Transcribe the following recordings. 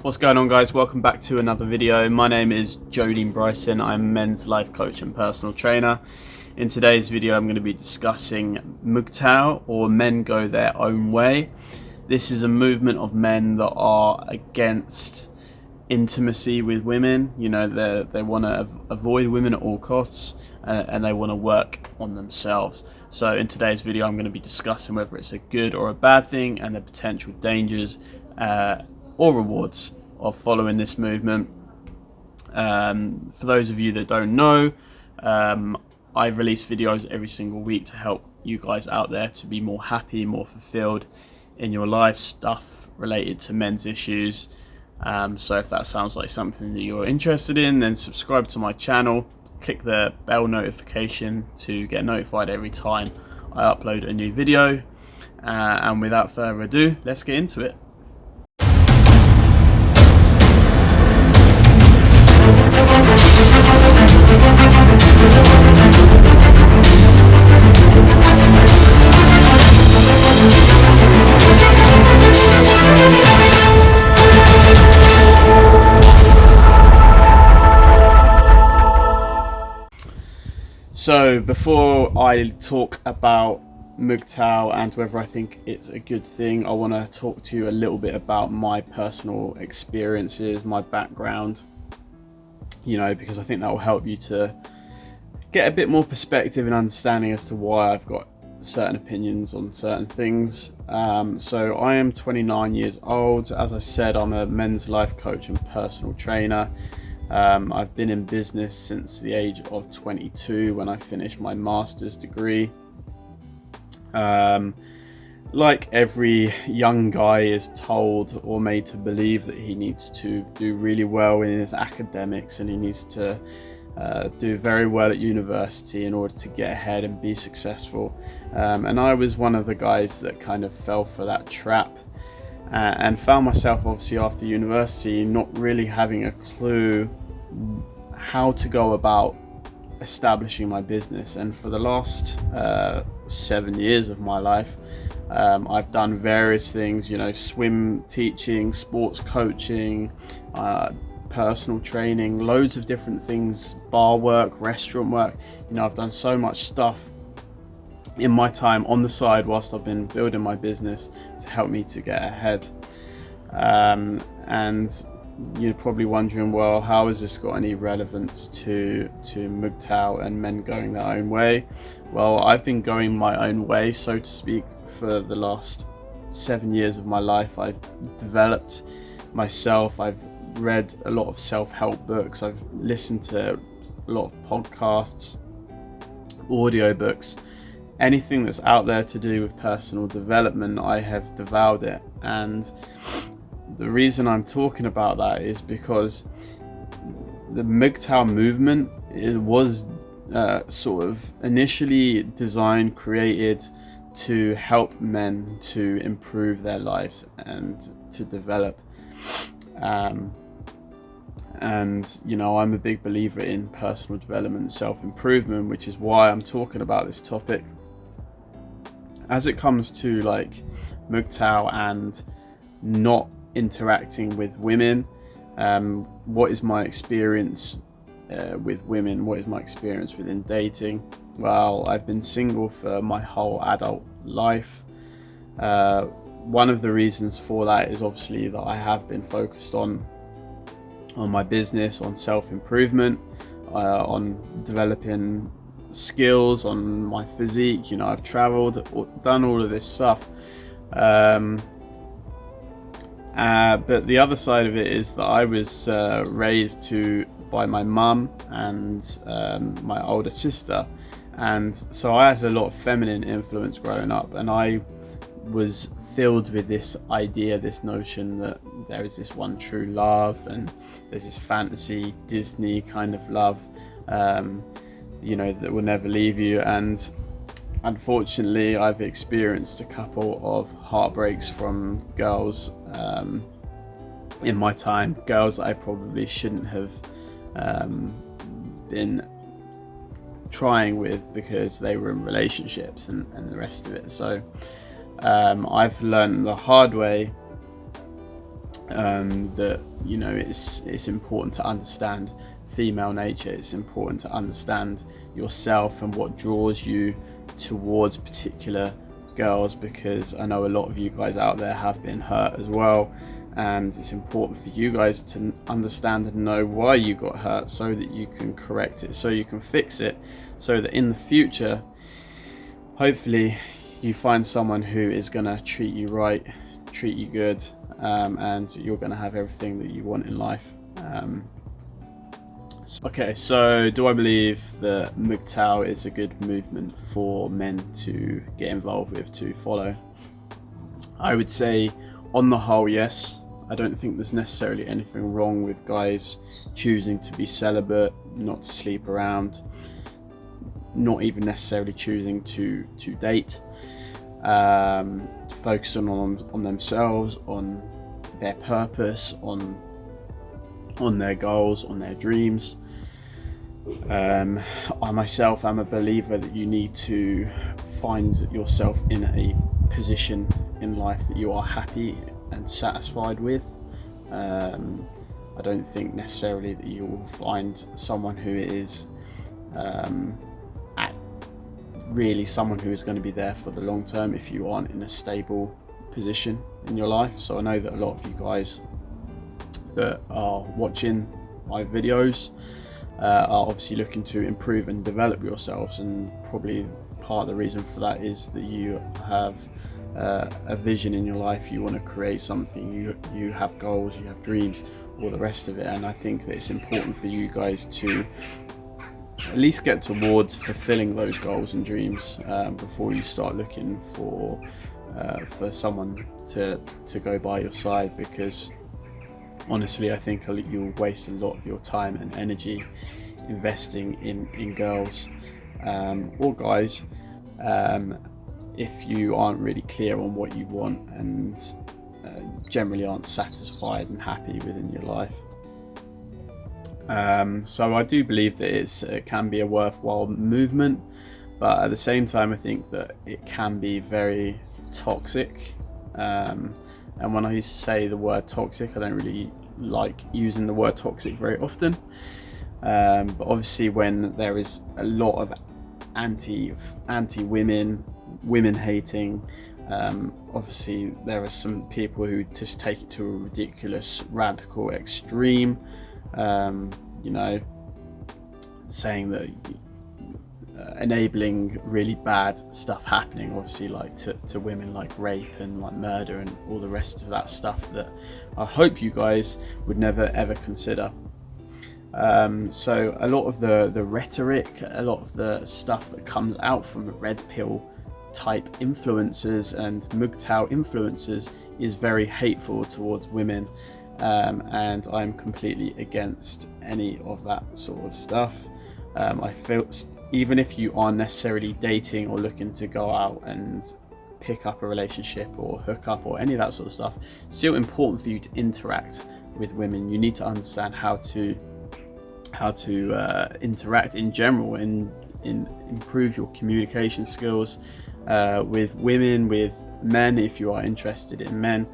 What's going on, guys? Welcome back to another video. My name is Bryson. I'm a men's life coach and personal trainer. In today's video I'm going to be discussing MGTOW, or Men Go Their Own Way. This is a movement of men that are against intimacy with women. You know, they want to avoid women at all costs, and they want to work on themselves. So in today's video I'm going to be discussing whether it's a good or a bad thing, and the potential dangers or rewards of following this movement. For those of you that don't know, I release videos every single week to help you guys out there to be more happy, more fulfilled in your life, stuff related to men's issues. So if that sounds like something that you're interested in, then subscribe to my channel, click the bell notification to get notified every time I upload a new video. And without further ado, let's get into it. So before I talk about MGTOW and whether I think it's a good thing, I want to talk to you a little bit about my personal experiences, my background, you know, because I think that will help you to get a bit more perspective and understanding as to why I've got certain opinions on certain things. So I am 29 years old. As I said, I'm a men's life coach and personal trainer. I've been in business since the age of 22 when I finished my master's degree. Like every young guy is told or made to believe that he needs to do really well in his academics, and he needs to do very well at university in order to get ahead and be successful. And I was one of the guys that kind of fell for that trap. And found myself, obviously, after university not really having a clue how to go about establishing my business. And for the last 7 years of my life, I've done various things, you know, swim teaching, sports coaching, personal training, loads of different things, bar work, restaurant work. You know, I've done so much stuff in my time on the side whilst I've been building my business to help me to get ahead. And you're probably wondering, well, how has this got any relevance to MGTOW and men going their own way? Well, I've been going my own way, so to speak, for the last 7 years of my life. I've developed myself. I've read a lot of self-help books. I've listened to a lot of podcasts, audiobooks. Anything that's out there to do with personal development, I have devoured it. And the reason I'm talking about that is because the MGTOW movement was sort of initially designed, created to help men to improve their lives and to develop. And you know, I'm a big believer in personal development and self-improvement, which is why I'm talking about this topic. As it comes to like MGTOW and not interacting with women, what is my experience with women? What is my experience within dating? Well, I've been single for my whole adult life. One of the reasons for that is obviously that I have been focused on my business, on self-improvement, on developing skills, on my physique. You know, I've traveled, done all of this stuff. But the other side of it is that I was raised by my mum and my older sister, and so I had a lot of feminine influence growing up, and I was filled with this idea, this notion that there is this one true love, and there's this fantasy Disney kind of love, you know, that will never leave you. And unfortunately, I've experienced a couple of heartbreaks from girls in my time, girls that I probably shouldn't have been trying with because they were in relationships and the rest of it. So I've learned the hard way that, you know, it's important to understand female nature. It's important to understand yourself and what draws you towards particular girls, because I know a lot of you guys out there have been hurt as well, and it's important for you guys to understand and know why you got hurt, so that you can correct it, so you can fix it, so that in the future, hopefully, you find someone who is going to treat you right, treat you good, and you're going to have everything that you want in life. Okay, so do I believe that MGTOW is a good movement for men to get involved with, to follow? I would say on the whole, yes. I don't think there's necessarily anything wrong with guys choosing to be celibate, not to sleep around, not even necessarily choosing to date, focusing on themselves, on their purpose, on their goals, on their dreams. I myself am a believer that you need to find yourself in a position in life that you are happy and satisfied with. I don't think necessarily that you will find someone who is really someone who is going to be there for the long term if you aren't in a stable position in your life. So I know that a lot of you guys that are watching my videos are obviously looking to improve and develop yourselves, and probably part of the reason for that is that you have a vision in your life. You want to create something, you have goals, you have dreams, all the rest of it. And I think that it's important for you guys to at least get towards fulfilling those goals and dreams before you start looking for someone to go by your side, because honestly, I think you'll waste a lot of your time and energy investing in girls or guys if you aren't really clear on what you want and generally aren't satisfied and happy within your life. So I do believe that it can be a worthwhile movement, but at the same time I think that it can be very toxic. And when I say the word toxic, I don't really like using the word toxic very often. But obviously when there is a lot of anti-women, women hating, obviously there are some people who just take it to a ridiculous, radical extreme, you know, saying that enabling really bad stuff happening, obviously, like to women, like rape and like murder and all the rest of that stuff that I hope you guys would never ever consider. So a lot of the rhetoric, a lot of the stuff that comes out from the red pill type influencers and MGTOW influencers is very hateful towards women, and I'm completely against any of that sort of stuff. I feel even if you aren't necessarily dating or looking to go out and pick up a relationship or hook up or any of that sort of stuff, it's still important for you to interact with women. You need to understand how to interact in general and improve your communication skills with women, with men if you are interested in men,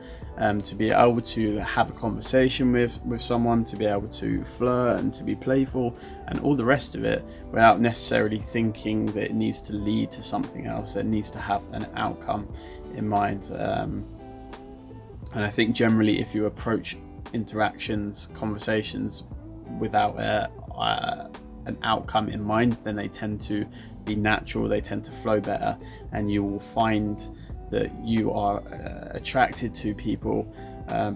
to be able to have a conversation with someone, to be able to flirt and to be playful and all the rest of it without necessarily thinking that it needs to lead to something else. It needs to have an outcome in mind, and I think generally if you approach interactions, conversations without an outcome in mind, then they tend to be natural, they tend to flow better, and you will find that you are attracted to people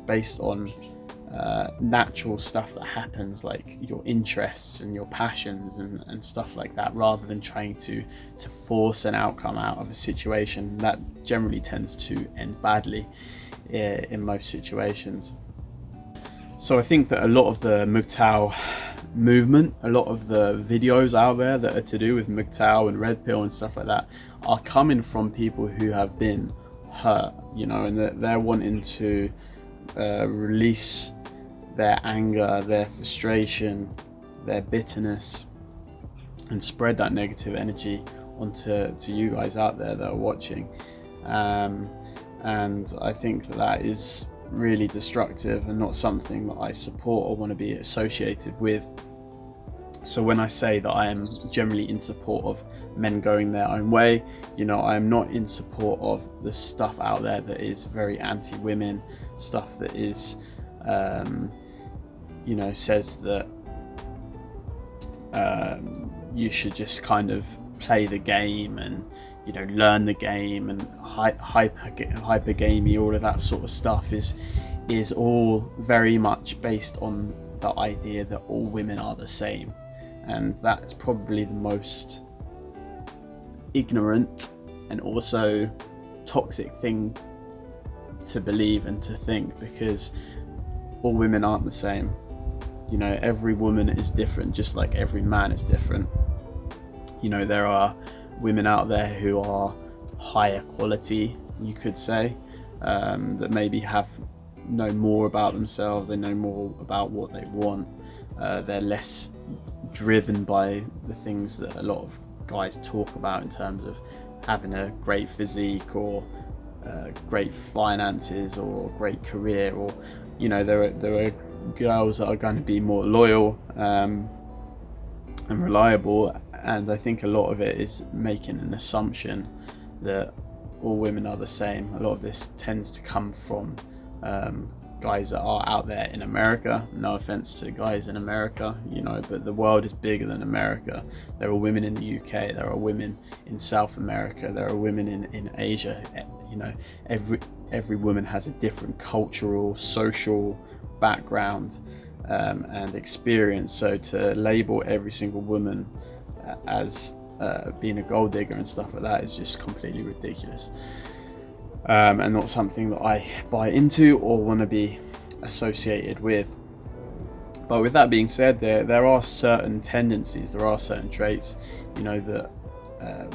based on natural stuff that happens, like your interests and your passions and stuff like that, rather than trying to force an outcome out of a situation. That generally tends to end badly in most situations. So I think that a lot of the MGTOW movement, a lot of the videos out there that are to do with MGTOW and red pill and stuff like that are coming from people who have been hurt, you know, and they're wanting to release their anger, their frustration, their bitterness, and spread that negative energy onto you guys out there that are watching. And I think that is really destructive and not something that I support or want to be associated with. So when I say that I am generally in support of men going their own way, I am not in support of the stuff out there that is very anti-women, stuff that is, says that you should just kind of play the game and, learn the game, and hypergamy, all of that sort of stuff is all very much based on the idea that all women are the same. And that's probably the most ignorant and also toxic thing to believe and to think, because all women aren't the same. Every woman is different, just like every man is different. There are women out there who are higher quality, you could say, that maybe know more about themselves, they know more about what they want, they're less driven by the things that a lot of guys talk about in terms of having a great physique or great finances or great career, or there are girls that are going to be more loyal and reliable. And I think a lot of it is making an assumption that all women are the same. A lot of this tends to come from guys that are out there in America. No offense to guys in America, but the world is bigger than America. There are women in the UK, there are women in South America, there are women in Asia. Every woman has a different cultural, social background and experience. So to label every single woman as being a gold digger and stuff like that is just completely ridiculous. And not something that I buy into or want to be associated with. But with that being said, there are certain tendencies, there are certain traits, that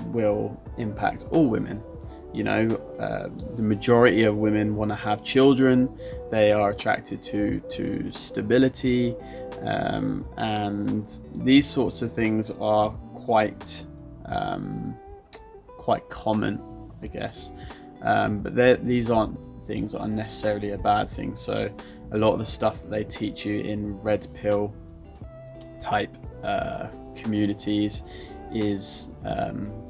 will impact all women. The majority of women want to have children. They are attracted to stability, and these sorts of things are quite common, I guess. But these aren't things that are necessarily a bad thing. So a lot of the stuff that they teach you in red pill type communities is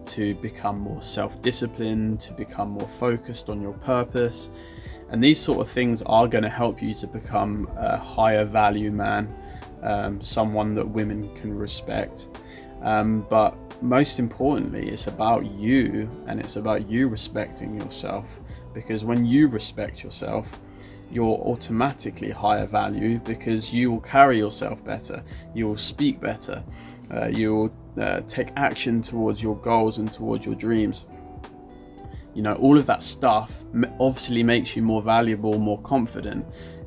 to become more self-disciplined, to become more focused on your purpose. And these sort of things are going to help you to become a higher value man, someone that women can respect. But most importantly, it's about you, and it's about you respecting yourself, because when you respect yourself, you're automatically higher value, because you will carry yourself better, you will speak better, you will take action towards your goals and towards your dreams. All of that stuff obviously makes you more valuable, more confident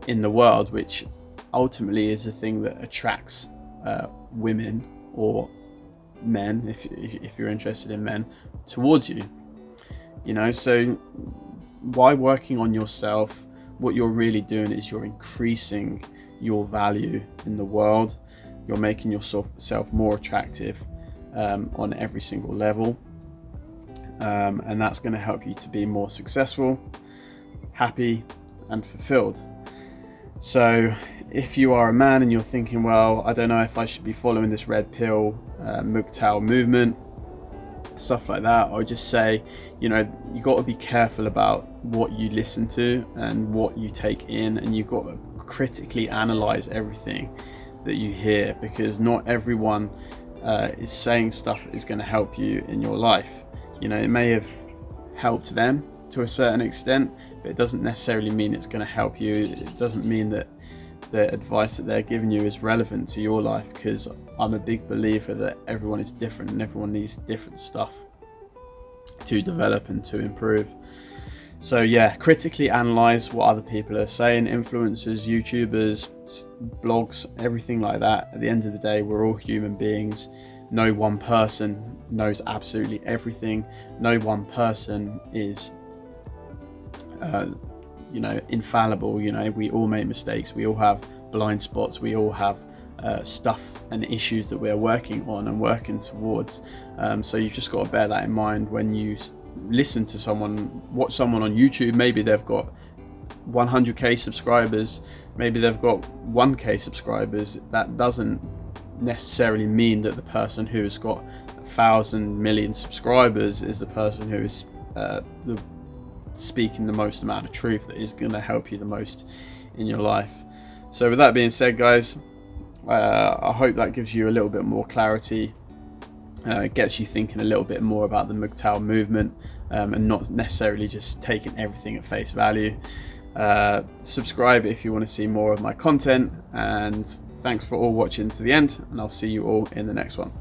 in the world, which ultimately is the thing that attracts women or men, if you're interested in men, towards you. So by working on yourself, what you're really doing is you're increasing your value in the world. You're making yourself more attractive on every single level, and that's going to help you to be more successful, happy and fulfilled. So if you are a man and you're thinking, well, I don't know if I should be following this red pill MGTOW movement, stuff like that, I would just say, you got to be careful about what you listen to and what you take in, and you've got to critically analyze everything that you hear, because not everyone is saying stuff that is going to help you in your life. It may have helped them to a certain extent, but it doesn't necessarily mean it's going to help you. It doesn't mean that the advice that they're giving you is relevant to your life, because I'm a big believer that everyone is different and everyone needs different stuff to develop and to improve. So yeah, critically analyze what other people are saying, influencers, YouTubers, blogs, everything like that. At the end of the day, we're all human beings. No one person knows absolutely everything. No one person is infallible. We all make mistakes, we all have blind spots, we all have stuff and issues that we're working on and working towards. So you've just got to bear that in mind when you listen to someone, watch someone on YouTube. Maybe they've got 100k subscribers, maybe they've got 1k subscribers. That doesn't necessarily mean that the person who's got 1,000 million subscribers is the person who's speaking the most amount of truth, that is going to help you the most in your life. So with that being said, guys, I hope that gives you a little bit more clarity. It gets you thinking a little bit more about the MGTOW movement, and not necessarily just taking everything at face value. Subscribe if you want to see more of my content, and thanks for all watching to the end, and I'll see you all in the next one.